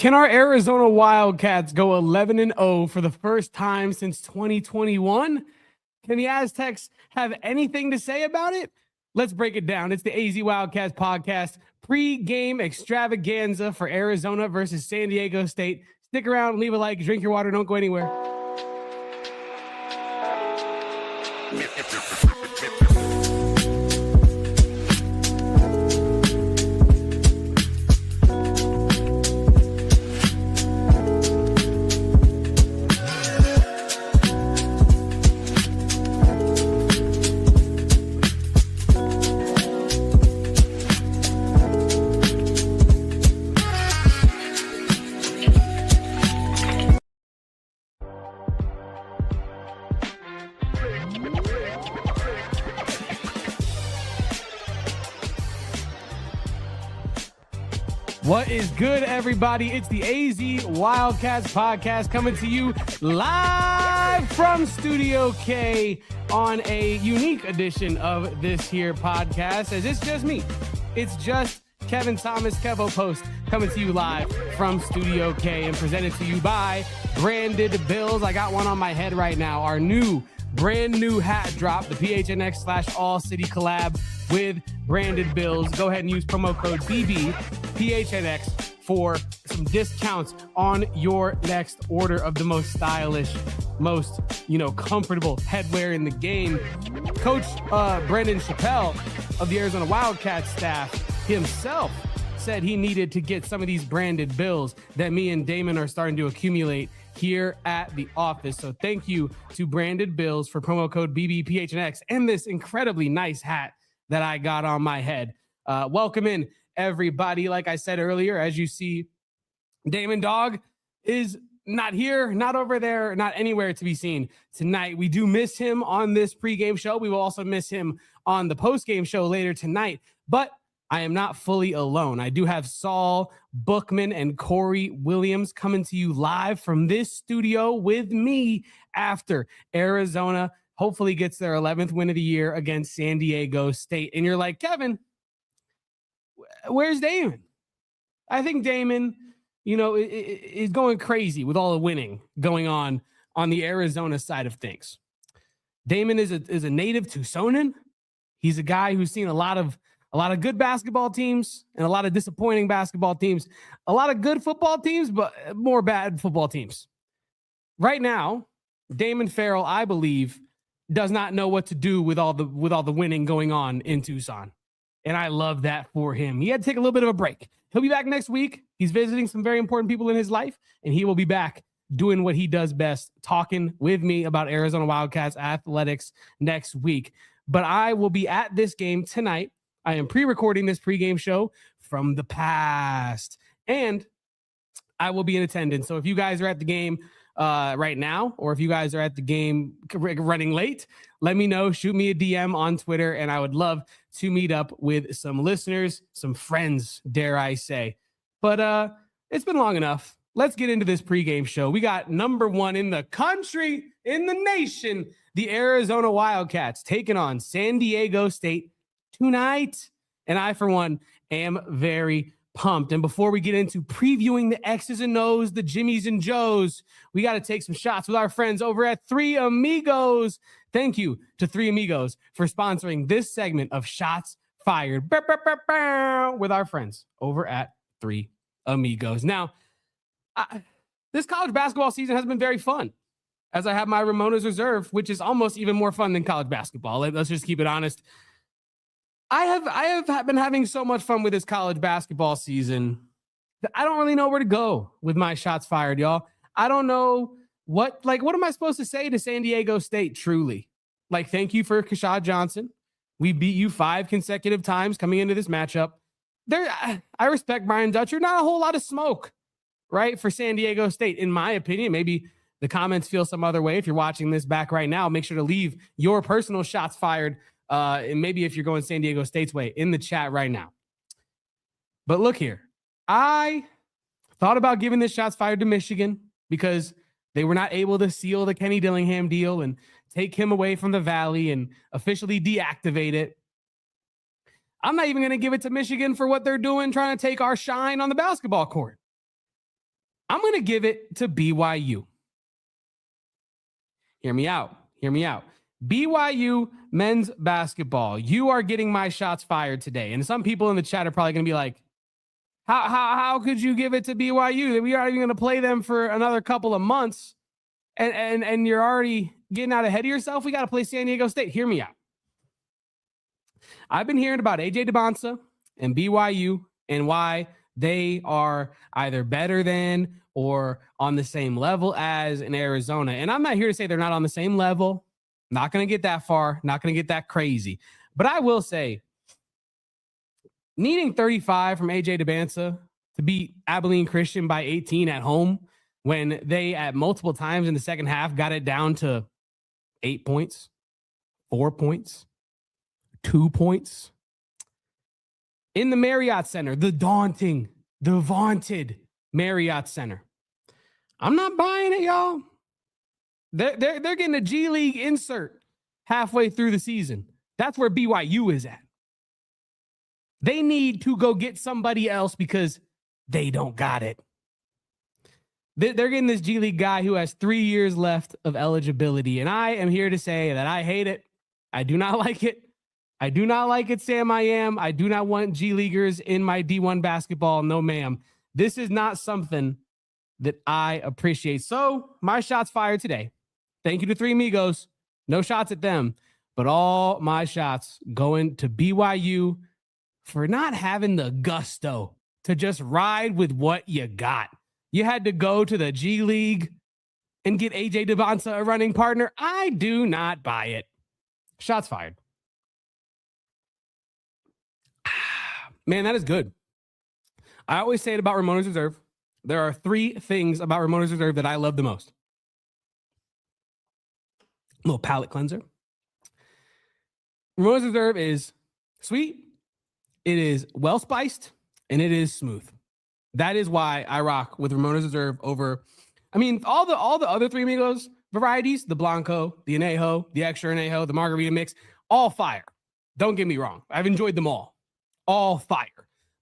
Can our Arizona Wildcats go 11-0 for the first time since 2021? Can the Aztecs have anything to say about it? Let's break it down. It's the AZ Wildcats Podcast, pre-game extravaganza for Arizona versus San Diego State. Stick around, leave a like, drink your water, don't go anywhere. What is good, everybody? It's the AZ Wildcats Podcast coming to you live from Studio K on a unique edition of this here podcast, as it's just me. It's just Kevin Thomas, Kevo Post, coming to you live from Studio K and presented to you by Branded Bills. I got one on my head right now. Our brand new hat drop, the PHNX/ALLCITY collab with Branded Bills. Go ahead and use promo code BBPHNX for some discounts on your next order of the most stylish, most, comfortable headwear in the game. Coach Brendan Chappell of the Arizona Wildcats staff himself said he needed to get some of these Branded Bills that me and Damon are starting to accumulate here at the office. So thank you to Branded Bills for promo code BBPHNX and this incredibly nice hat that I got on my head. Welcome in, everybody. Like I said earlier, as you see, Damon Dog is not here, not over there, not anywhere to be seen tonight. We do miss him on this pregame show. We will also miss him on the postgame show later tonight. But I am not fully alone. I do have Saul Bookman and Corey Williams coming to you live from this studio with me after Arizona hopefully gets their 11th win of the year against San Diego State. And you're like, Kevin, where's Damon? I think Damon, is going crazy with all the winning going on the Arizona side of things. Damon is a native Tucsonan. He's a guy who's seen a lot of good basketball teams and a lot of disappointing basketball teams, a lot of good football teams, but more bad football teams. Right now, Damon Farrell, I believe, does not know what to do with all the winning going on in Tucson. And I love that for him. He had to take a little bit of a break. He'll be back next week. He's visiting some very important people in his life, and he will be back doing what he does best, talking with me about Arizona Wildcats athletics next week. But I will be at this game tonight. I am pre-recording this pregame show from the past, and I will be in attendance. So if you guys are at the game right now, or if you guys are at the game running late, let me know. Shoot me a DM on Twitter, and I would love to meet up with some listeners, some friends, dare I say. But it's been long enough. Let's get into this pregame show. We got number one in the country, in the nation, the Arizona Wildcats taking on San Diego State tonight. And I, for one, am very pumped. And before we get into previewing the X's and O's, the Jimmies and Joes, we got to take some shots with our friends over at Three Amigos. Thank you to Three Amigos for sponsoring this segment of Shots Fired with our friends over at Three Amigos. Now, this college basketball season has been very fun, as I have my Ramona's Reserve, which is almost even more fun than college basketball. Let's just keep it honest. I have been having so much fun with this college basketball season that I don't really know where to go with my shots fired, y'all. I don't know what am I supposed to say to San Diego State, truly? Thank you for Kashad Johnson. We beat you 5 consecutive times coming into this matchup. I respect Brian Dutcher. Not a whole lot of smoke, right, for San Diego State, in my opinion. Maybe the comments feel some other way. If you're watching this back right now, make sure to leave your personal shots fired. And maybe if you're going San Diego State's way, in the chat right now. But look here. I thought about giving this shots fired to Michigan because they were not able to seal the Kenny Dillingham deal and take him away from the Valley and officially deactivate it. I'm not even going to give it to Michigan for what they're doing, trying to take our shine on the basketball court. I'm going to give it to BYU. Hear me out. BYU men's basketball. You are getting my shots fired today. And some people in the chat are probably going to be like, how could you give it to BYU? We aren't even going to play them for another couple of months. And you're already getting out ahead of yourself. We got to play San Diego State. Hear me out. I've been hearing about AJ DeBonsa and BYU and why they are either better than or on the same level as in Arizona. And I'm not here to say they're not on the same level. Not going to get that far. Not going to get that crazy. But I will say, needing 35 from AJ DeBonsa to beat Abilene Christian by 18 at home when they at multiple times in the second half got it down to 8 points, 4 points, 2 points. In the Marriott Center, the vaunted Marriott Center. I'm not buying it, y'all. They're getting a G League insert halfway through the season. That's where BYU is at. They need to go get somebody else because they don't got it. They're getting this G League guy who has 3 years left of eligibility. And I am here to say that I hate it. I do not like it. I do not like it, Sam. I am. I do not want G Leaguers in my D1 basketball. No, ma'am. This is not something that I appreciate. So my shots fired today. Thank you to Three Amigos. No shots at them, but all my shots going to BYU for not having the gusto to just ride with what you got. You had to go to the G League and get AJ DeBonsa a running partner. I do not buy it. Shots fired. Man, that is good. I always say it about Ramona's Reserve. There are 3 things about Ramona's Reserve that I love the most. A little palate cleanser. Ramona's Reserve is sweet, it is well spiced, and it is smooth. That is why I rock with Ramona's Reserve over, all the other Three Amigos varieties, the Blanco, the Anejo, the Extra Anejo, the Margarita Mix, all fire. Don't get me wrong. I've enjoyed them all fire.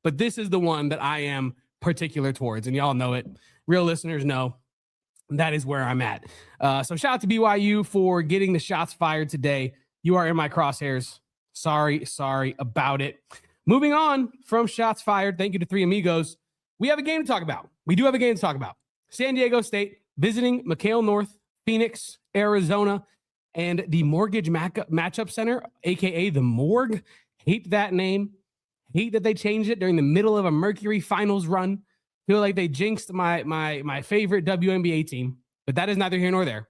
But this is the one that I am particular towards, and y'all know it. Real listeners know that is where I'm at. So shout out to BYU for getting the shots fired today. You are in my crosshairs. Sorry about it. Moving on from shots fired, thank you to Three Amigos. We have a game to talk about. We do have a game to talk about. San Diego State visiting McHale North, Phoenix, Arizona, and the Mortgage Matchup Center, a.k.a. the Morgue. Hate that name. Hate that they changed it during the middle of a Mercury Finals run. Feel like they jinxed my favorite WNBA team, but that is neither here nor there.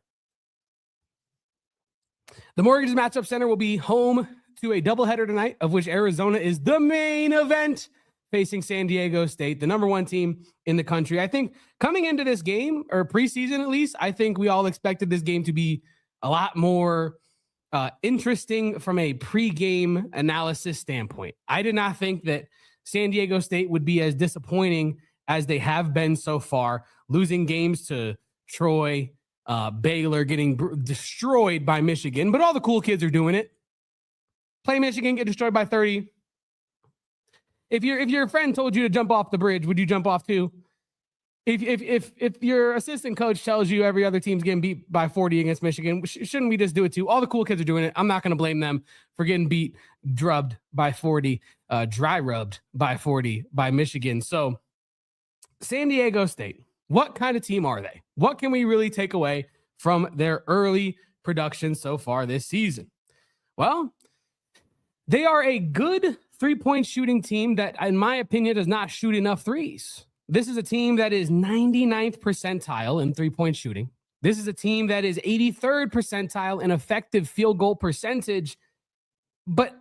The Mortgage Matchup Center will be home to a doubleheader tonight, of which Arizona is the main event, facing San Diego State, the number 1 team in the country. I think coming into this game, or preseason at least, I think we all expected this game to be a lot more interesting from a pregame analysis standpoint. I did not think that San Diego State would be as disappointing as they have been so far, losing games to Troy, Baylor, getting destroyed by Michigan, but all the cool kids are doing it. Play Michigan, get destroyed by 30. If your friend told you to jump off the bridge, would you jump off too? If your assistant coach tells you every other team's getting beat by 40 against Michigan, shouldn't we just do it too? All the cool kids are doing it. I'm not going to blame them for getting drubbed by 40, dry rubbed by 40 by Michigan. So San Diego State, what kind of team are they? What can we really take away from their early production so far this season? Well, they are a good 3-point shooting team that, in my opinion, does not shoot enough threes. This is a team that is 99th percentile in 3-point shooting. This is a team that is 83rd percentile in effective field goal percentage. But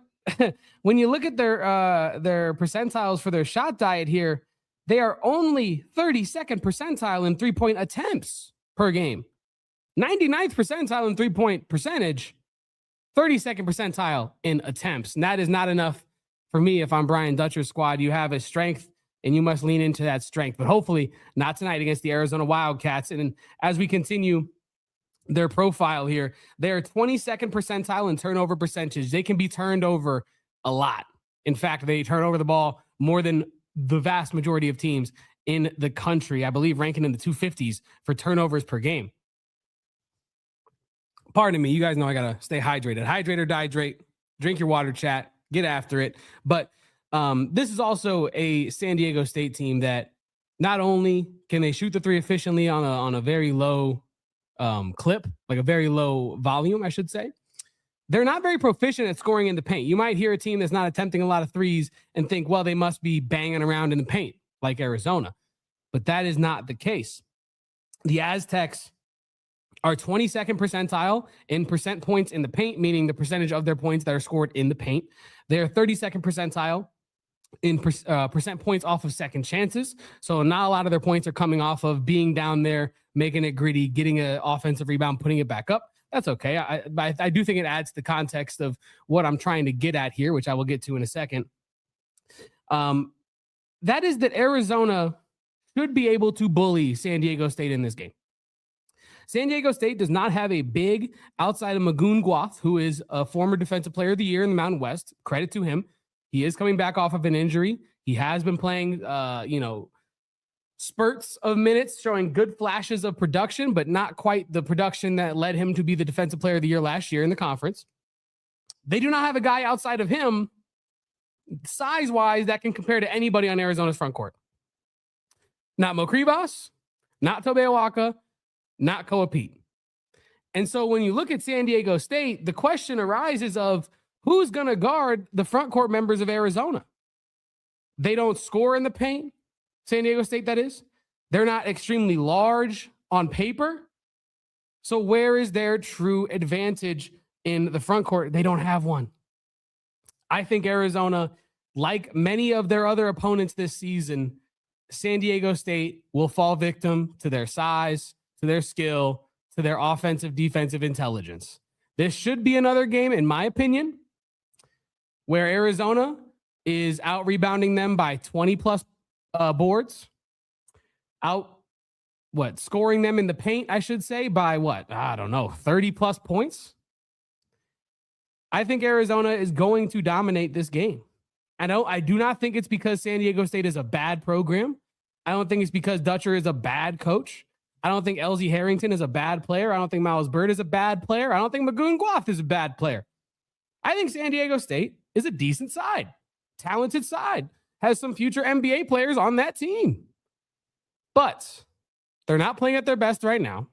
when you look at their percentiles for their shot diet here, they are only 32nd percentile in 3-point attempts per game. 99th percentile in 3-point percentage, 32nd percentile in attempts. And that is not enough for me if I'm Brian Dutcher's squad. You have a strength, and you must lean into that strength. But hopefully not tonight against the Arizona Wildcats. And as we continue their profile here, they're 22nd percentile in turnover percentage. They can be turned over a lot. In fact, they turn over the ball more than the vast majority of teams in the country, I believe ranking in the 250s for turnovers per game. Pardon me, you guys know I got to stay hydrated. Hydrate or dihydrate, drink your water, chat, get after it. But this is also a San Diego State team that not only can they shoot the three efficiently on a very low clip, like a very low volume, I should say, they're not very proficient at scoring in the paint. You might hear a team that's not attempting a lot of threes and think, well, they must be banging around in the paint like Arizona. But that is not the case. The Aztecs are 22nd percentile in percent points in the paint, meaning the percentage of their points that are scored in the paint. They are 32nd percentile in percent points off of second chances. So not a lot of their points are coming off of being down there, making it gritty, getting an offensive rebound, putting it back up. That's okay. I do think it adds to the context of what I'm trying to get at here, which I will get to in a second. That is that Arizona should be able to bully San Diego State in this game. San Diego State does not have a big outside of Magoon Guath, who is a former Defensive Player of the Year in the Mountain West. Credit to him. He is coming back off of an injury. He has been playing, spurts of minutes, showing good flashes of production, but not quite the production that led him to be the Defensive Player of the Year last year in the conference. They do not have a guy outside of him, size-wise, that can compare to anybody on Arizona's front court. Not Mo Krivas, not Tobe Awaka, not Koa Pete. And so when you look at San Diego State, the question arises of who's going to guard the front court members of Arizona? They don't score in the paint. San Diego State, that is. They're not extremely large on paper. So where is their true advantage in the front court? They don't have one. I think Arizona, like many of their other opponents this season, San Diego State will fall victim to their size, to their skill, to their offensive, defensive intelligence. This should be another game, in my opinion, where Arizona is out rebounding them by 20 plus boards, scoring them in the paint, I should say, by 30 plus points. I think Arizona is going to dominate this game. I do not think it's because San Diego State is a bad program. I don't think it's because Dutcher is a bad coach. I don't think LZ Harrington is a bad player. I don't think Miles Bird is a bad player. I don't think Magoon Guath is a bad player. I think San Diego State is a decent side, talented side, has some future NBA players on that team. But they're not playing at their best right now.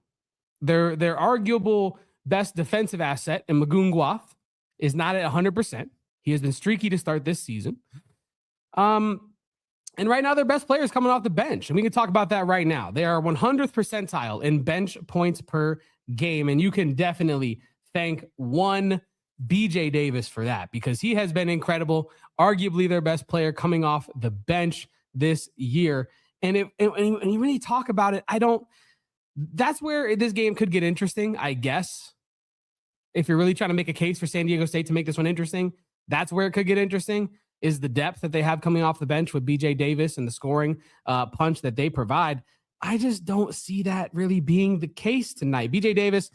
Their arguable best defensive asset in Magoon Guath is not at 100%. He has been streaky to start this season. And right now, their best player is coming off the bench. And we can talk about that right now. They are 100th percentile in bench points per game. And you can definitely thank one BJ Davis for that, because he has been incredible. Arguably their best player coming off the bench this year. And you really talk about it, that's where this game could get interesting, I guess. If you're really trying to make a case for San Diego State to make this one interesting, that's where it could get interesting, is the depth that they have coming off the bench with BJ Davis and the scoring punch that they provide. I just don't see that really being the case tonight. BJ Davis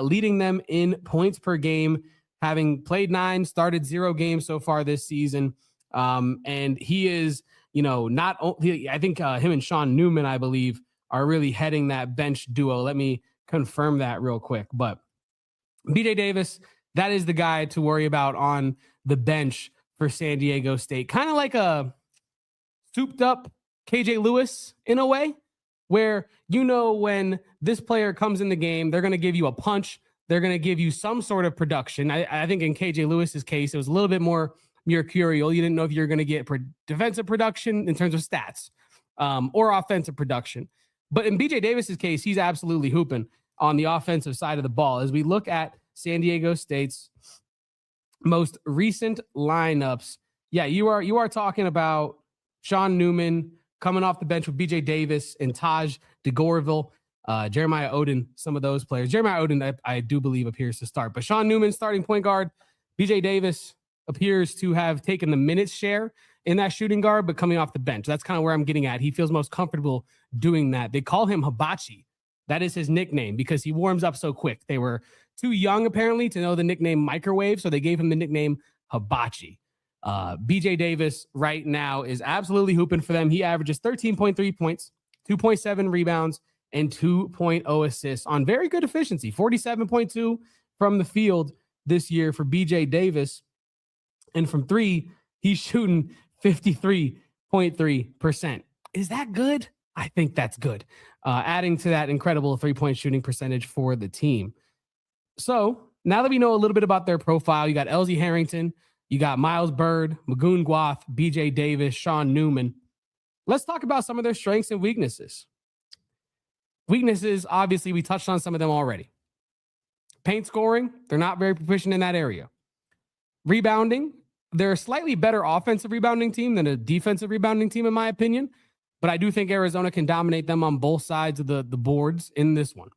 leading them in points per game, having played 9, started 0 games so far this season. And he is, not only, I think him and Sean Newman, I believe, are really heading that bench duo. Let me confirm that real quick. But BJ Davis, that is the guy to worry about on the bench for San Diego State. Kind of like a souped up KJ Lewis in a way, where when this player comes in the game, they're going to give you a punch. They're going to give you some sort of production. I think in KJ Lewis's case, it was a little bit more mercurial. You didn't know if you're going to get defensive production in terms of stats or offensive production. But in BJ Davis's case, he's absolutely hooping on the offensive side of the ball. As we look at San Diego State's most recent lineups, you are talking about Sean Newman coming off the bench with BJ Davis and Taj DeGorville, Jeremiah Oden, some of those players. Jeremiah Oden, I do believe, appears to start. But Sean Newman starting point guard. BJ Davis appears to have taken the minutes share in that shooting guard, but coming off the bench. That's kind of where I'm getting at. He feels most comfortable doing that. They call him Hibachi. That is his nickname because he warms up so quick. They were too young, apparently, to know the nickname Microwave, so they gave him the nickname Hibachi. BJ Davis right now is absolutely hooping for them. He averages 13.3 points, 2.7 rebounds, and 2.0 assists on very good efficiency, 47.2 from the field this year for BJ Davis. And from three, he's shooting 53.3%. Is that good? I think that's good. Adding to that incredible 3-point shooting percentage for the team. So now that we know a little bit about their profile, you got LZ Harrington, you got Miles Bird, Magoon Guath, BJ Davis, Sean Newman. Let's talk about some of their strengths and weaknesses. Weaknesses, obviously, we touched on some of them already. Paint scoring, they're not very proficient in that area. Rebounding, they're a slightly better offensive rebounding team than a defensive rebounding team, in my opinion. But I do think Arizona can dominate them on both sides of the boards in this one.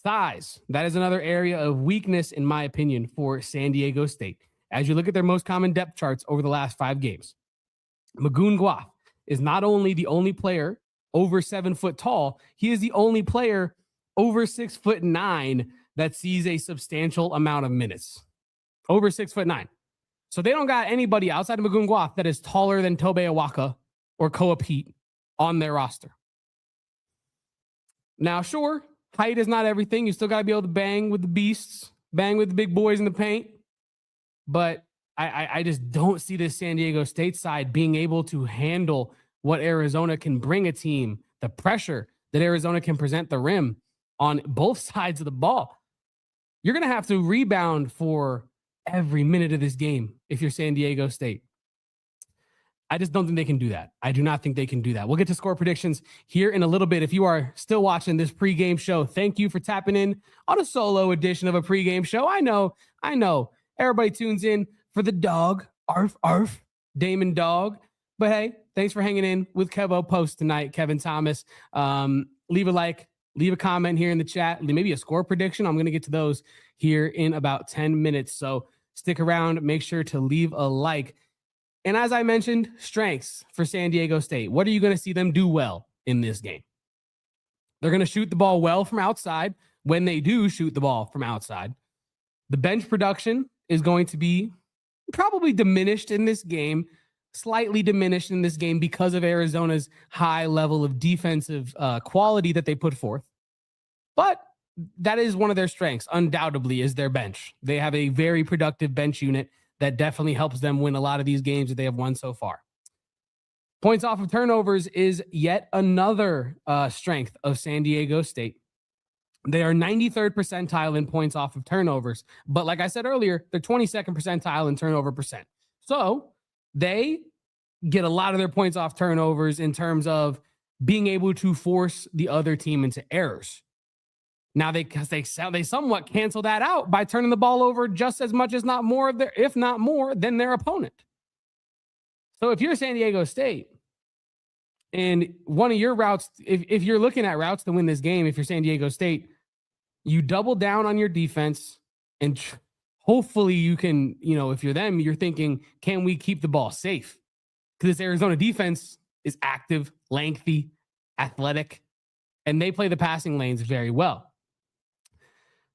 Size, that is another area of weakness, in my opinion, for San Diego State. As you look at their most common depth charts over the last 5 games, Magoon Guath is not only the only player over 7 foot tall, he is the only player over 6'9" that sees a substantial amount of minutes. Over 6'9". So they don't got anybody outside of Magoon Guath that is taller than Tobe Awaka or Koa Pete on their roster. Now, sure, height is not everything. You still got to be able to bang with the beasts, bang with the big boys in the paint. But I just don't see this San Diego State side being able to handle what Arizona can bring a team, the pressure that Arizona can present the rim on both sides of the ball. You're going to have to rebound for every minute of this game if you're San Diego State. I just don't think they can do that. I do not think they can do that. We'll get to score predictions here in a little bit. If you are still watching this pregame show, thank you for tapping in on a solo edition of a pregame show. I know. Everybody tunes in for the dog, arf, arf, Damon Dog. But hey, thanks for hanging in with Kevo Post tonight, Kevin Thomas. Leave a like, leave a comment here in the chat, maybe a score prediction. I'm going to get to those here in about 10 minutes. So stick around, make sure to leave a like. And as I mentioned, strengths for San Diego State. What are you going to see them do well in this game? They're going to shoot the ball well from outside when they do shoot the ball from outside. The bench production is going to be probably diminished in this game, slightly diminished in this game because of Arizona's high level of defensive quality that they put forth. But that is one of their strengths, undoubtedly, is their bench. They have a very productive bench unit that definitely helps them win a lot of these games that they have won so far. Points off of turnovers is yet another strength of San Diego State. They are 93rd percentile in points off of turnovers. But like I said earlier, they're 22nd percentile in turnover percent. So they get a lot of their points off turnovers in terms of being able to force the other team into errors. Now, they somewhat cancel that out by turning the ball over just as much, if not more, than their opponent. So if you're San Diego State and one of your routes, if you're looking at routes to win this game, if you're San Diego State, you double down on your defense and hopefully you can, if you're them, you're thinking, can we keep the ball safe? Because this Arizona defense is active, lengthy, athletic, and they play the passing lanes very well.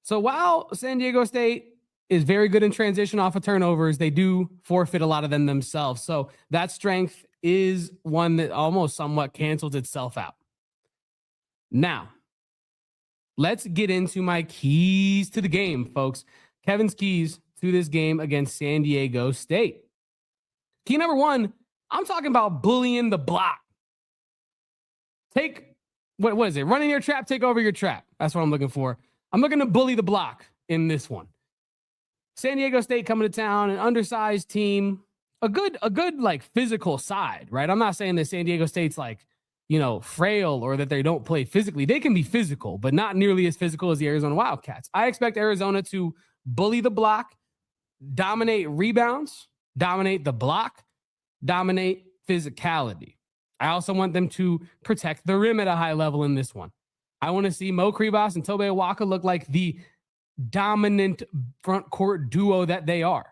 So while San Diego State is very good in transition off of turnovers, they do forfeit a lot of them themselves. So that strength is one that almost somewhat cancels itself out. Now, let's get into my keys to the game, folks. Kevin's keys to this game against San Diego State. Key number 1, I'm talking about bullying the block. What is it? Running your trap, take over your trap. That's what I'm looking for. I'm looking to bully the block in this one. San Diego State coming to town, an undersized team, a good like physical side, right? I'm not saying that San Diego State's like, frail or that they don't play physically. They can be physical, but not nearly as physical as the Arizona Wildcats. I expect Arizona to bully the block, dominate rebounds, dominate the block, dominate physicality. I also want them to protect the rim at a high level in this one. I want to see Mo Kribas and Tobe Awaka look like the dominant front court duo that they are.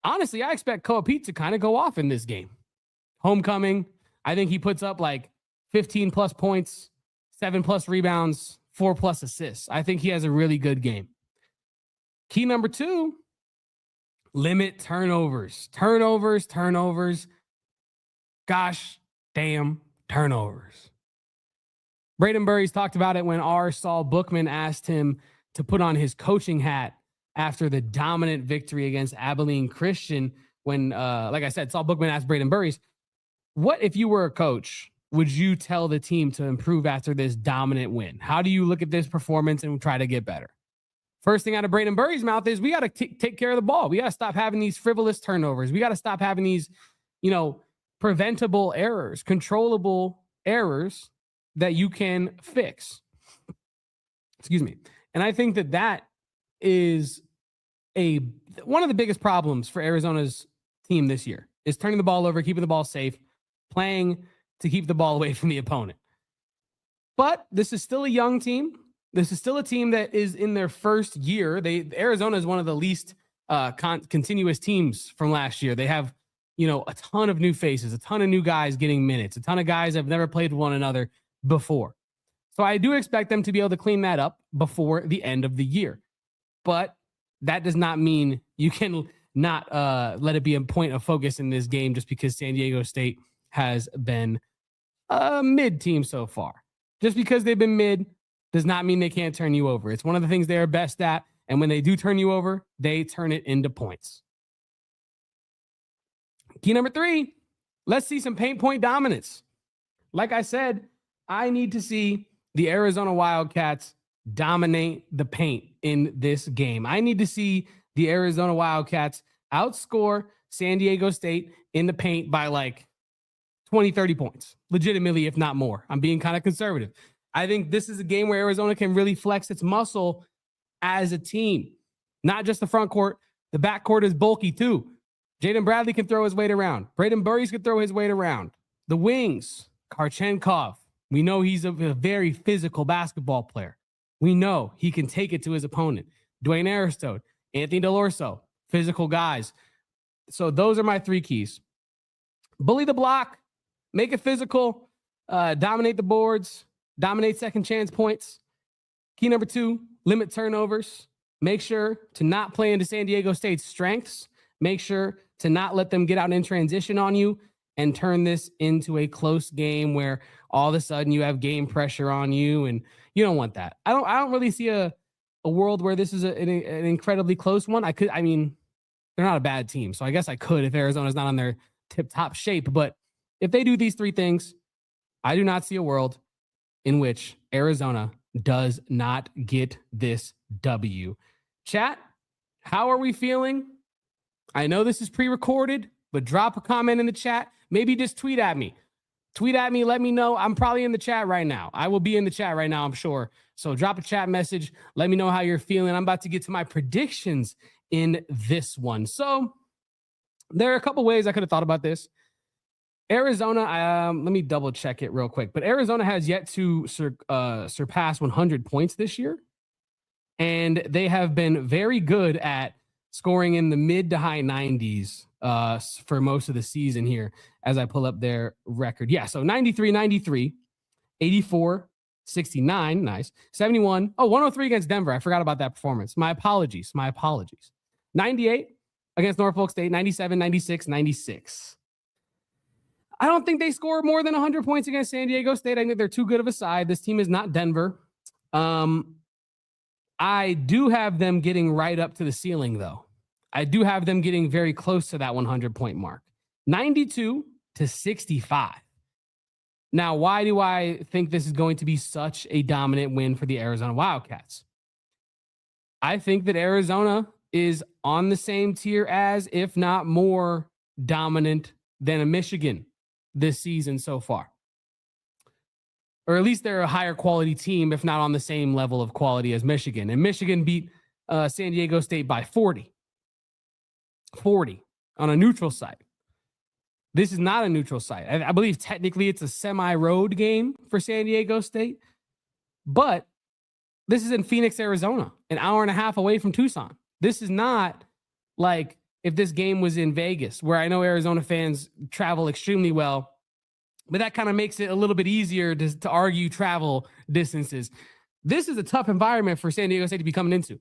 Honestly, I expect Koa Pete to kind of go off in this game. Homecoming, I think he puts up like 15 plus points, 7 plus rebounds, 4 plus assists. I think he has a really good game. Key number 2, limit turnovers. Gosh damn turnovers. Braden Burries talked about it when our Saul Bookman asked him to put on his coaching hat after the dominant victory against Abilene Christian. When, like I said, Saul Bookman asked Braden Burries, what if you were a coach, would you tell the team to improve after this dominant win? How do you look at this performance and try to get better? First thing out of Braden Burries' mouth is we got to take care of the ball. We got to stop having these frivolous turnovers. We got to stop having these, preventable errors, controllable errors that you can fix. Excuse me. And I think that is one of the biggest problems for Arizona's team this year is turning the ball over, keeping the ball safe, playing to keep the ball away from the opponent. But this is still a young team. This is still a team that is in their first year. Arizona is one of the least continuous teams from last year. They have, a ton of new faces, a ton of new guys getting minutes, a ton of guys that have never played with one another before. So I do expect them to be able to clean that up before the end of the year. But that does not mean you can not let it be a point of focus in this game just because San Diego State has been a mid team so far. Just because they've been mid does not mean they can't turn you over. It's one of the things they're best at. And when they do turn you over, they turn it into points. Key number 3, let's see some paint point dominance. Like I said, I need to see the Arizona Wildcats dominate the paint in this game. I need to see the Arizona Wildcats outscore San Diego State in the paint by like 20, 30 points, legitimately, if not more. I'm being kind of conservative. I think this is a game where Arizona can really flex its muscle as a team, not just the front court. The back court is bulky too. Jaden Bradley can throw his weight around. Braden Burries can throw his weight around. The wings, Karchenkov. We know he's a very physical basketball player. We know he can take it to his opponent. Dwayne Aristote, Anthony Delorso, physical guys. So those are my 3 keys. Bully the block, make it physical, dominate the boards, dominate second chance points. Key number 2, limit turnovers. Make sure to not play into San Diego State's strengths. Make sure to not let them get out in transition on you and turn this into a close game where all of a sudden you have game pressure on you, and you don't want that. I don't really see a world where this is an incredibly close one. They're not a bad team, so I guess I could if Arizona's not on their tip-top shape. But if they do these 3 things, I do not see a world in which Arizona does not get this W. Chat, how are we feeling? I know this is pre-recorded, but drop a comment in the chat. Maybe just tweet at me. Let me know. I'm probably in the chat right now. I will be in the chat right now, I'm sure. So drop a chat message. Let me know how you're feeling. I'm about to get to my predictions in this one. So there are a couple ways I could have thought about this. Arizona, let me double check it real quick. But Arizona has yet to surpass 100 points this year. And they have been very good at scoring in the mid to high 90s for most of the season here as I pull up their record. Yeah, so 93, 93, 84, 69, nice, 71. Oh, 103 against Denver. I forgot about that performance. My apologies. 98 against Norfolk State, 97, 96, 96. I don't think they score more than 100 points against San Diego State. I think they're too good of a side. This team is not Denver. I do have them getting right up to the ceiling, though. I do have them getting very close to that 100-point mark. 92 to 65. Now, why do I think this is going to be such a dominant win for the Arizona Wildcats? I think that Arizona is on the same tier as, if not more dominant than a Michigan this season so far. Or at least they're a higher quality team, if not on the same level of quality as Michigan. And Michigan beat San Diego State by 40. 40 on a neutral site. This is not a neutral site. I believe technically it's a semi-road game for San Diego State. But this is in Phoenix, Arizona, an hour and a half away from Tucson. This is not like if this game was in Vegas, where I know Arizona fans travel extremely well. But that kind of makes it a little bit easier to argue travel distances. This is a tough environment for San Diego State to be coming into.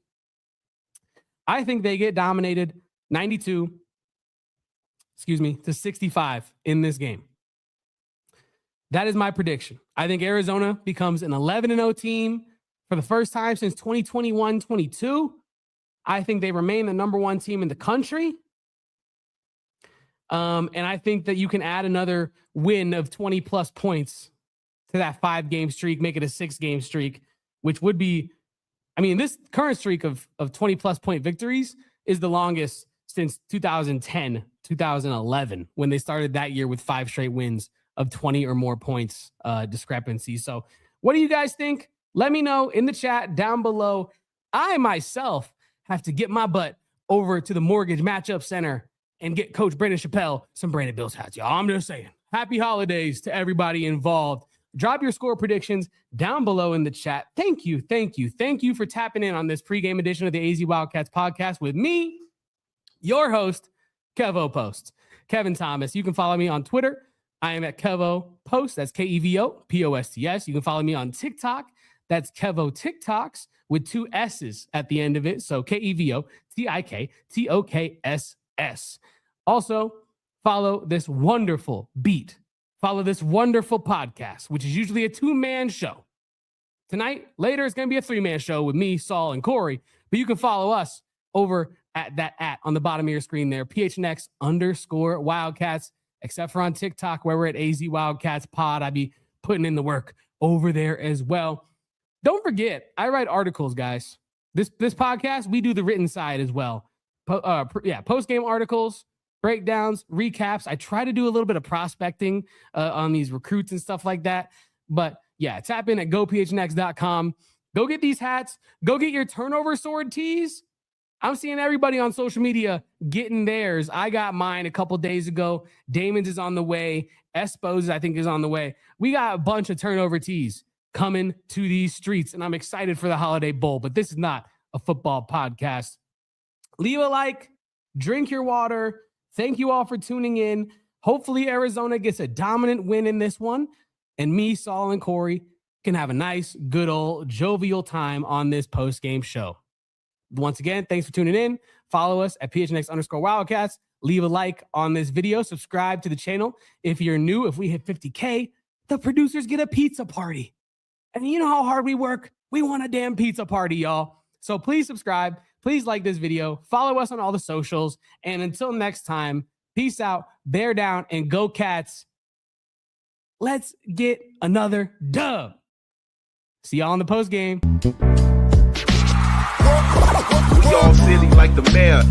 I think they get dominated 65 in this game. That is my prediction. I think Arizona becomes an 11-0 team for the first time since 2021-22. I think they remain the number one team in the country. And I think that you can add another win of 20 plus points to that 5-game streak, make it a 6-game streak, which would be, I mean, this current streak of 20 plus point victories is the longest since 2010, 2011, when they started that year with 5 straight wins of 20 or more points discrepancy. So what do you guys think? Let me know in the chat down below. I myself have to get my butt over to the Mortgage Matchup Center and get Coach Brandon Chappelle some Brandon Bills hats, y'all. I'm just saying. Happy holidays to everybody involved. Drop your score predictions down below in the chat. Thank you for tapping in on this pregame edition of the AZ Wildcats podcast with me, your host, Kevo Post. Kevin Thomas. You can follow me on Twitter. I am at Kevo Post. That's KEVO-POSTS. You can follow me on TikTok. That's Kevo TikToks with 2 S's at the end of it. So KEVO-TIKTOKSS. Also, follow this wonderful beat. Follow this wonderful podcast, which is usually a 2-man show. Tonight, later, it's going to be a 3-man show with me, Saul, and Corey. But you can follow us over at that on the bottom of your screen there, PHNX_Wildcats, except for on TikTok, where we're at AZ Wildcats Pod. I be putting in the work over there as well. Don't forget, I write articles, guys. This podcast, we do the written side as well. Post-game articles, breakdowns, recaps. I try to do a little bit of prospecting on these recruits and stuff like that. But yeah, tap in at gophnx.com. Go get these hats. Go get your turnover sword tees. I'm seeing everybody on social media getting theirs. I got mine a couple days ago. Damon's is on the way. Espo's, I think, is on the way. We got a bunch of turnover tees coming to these streets, and I'm excited for the Holiday Bowl, but this is not a football podcast. Leave a like, drink your water. Thank you all for tuning in. Hopefully Arizona gets a dominant win in this one, and me, Saul, and Corey can have a nice, good old jovial time on this post-game show. Once again, thanks for tuning in. Follow us at PHNX_Wildcats. Leave a like on this video. Subscribe to the channel. If you're new, if we hit 50K, the producers get a pizza party. And you know how hard we work? We want a damn pizza party, y'all. So please subscribe. Please like this video. Follow us on all the socials. And until next time, peace out, bear down, and go Cats. Let's get another dub. See y'all in the post game. We all silly like the mayor.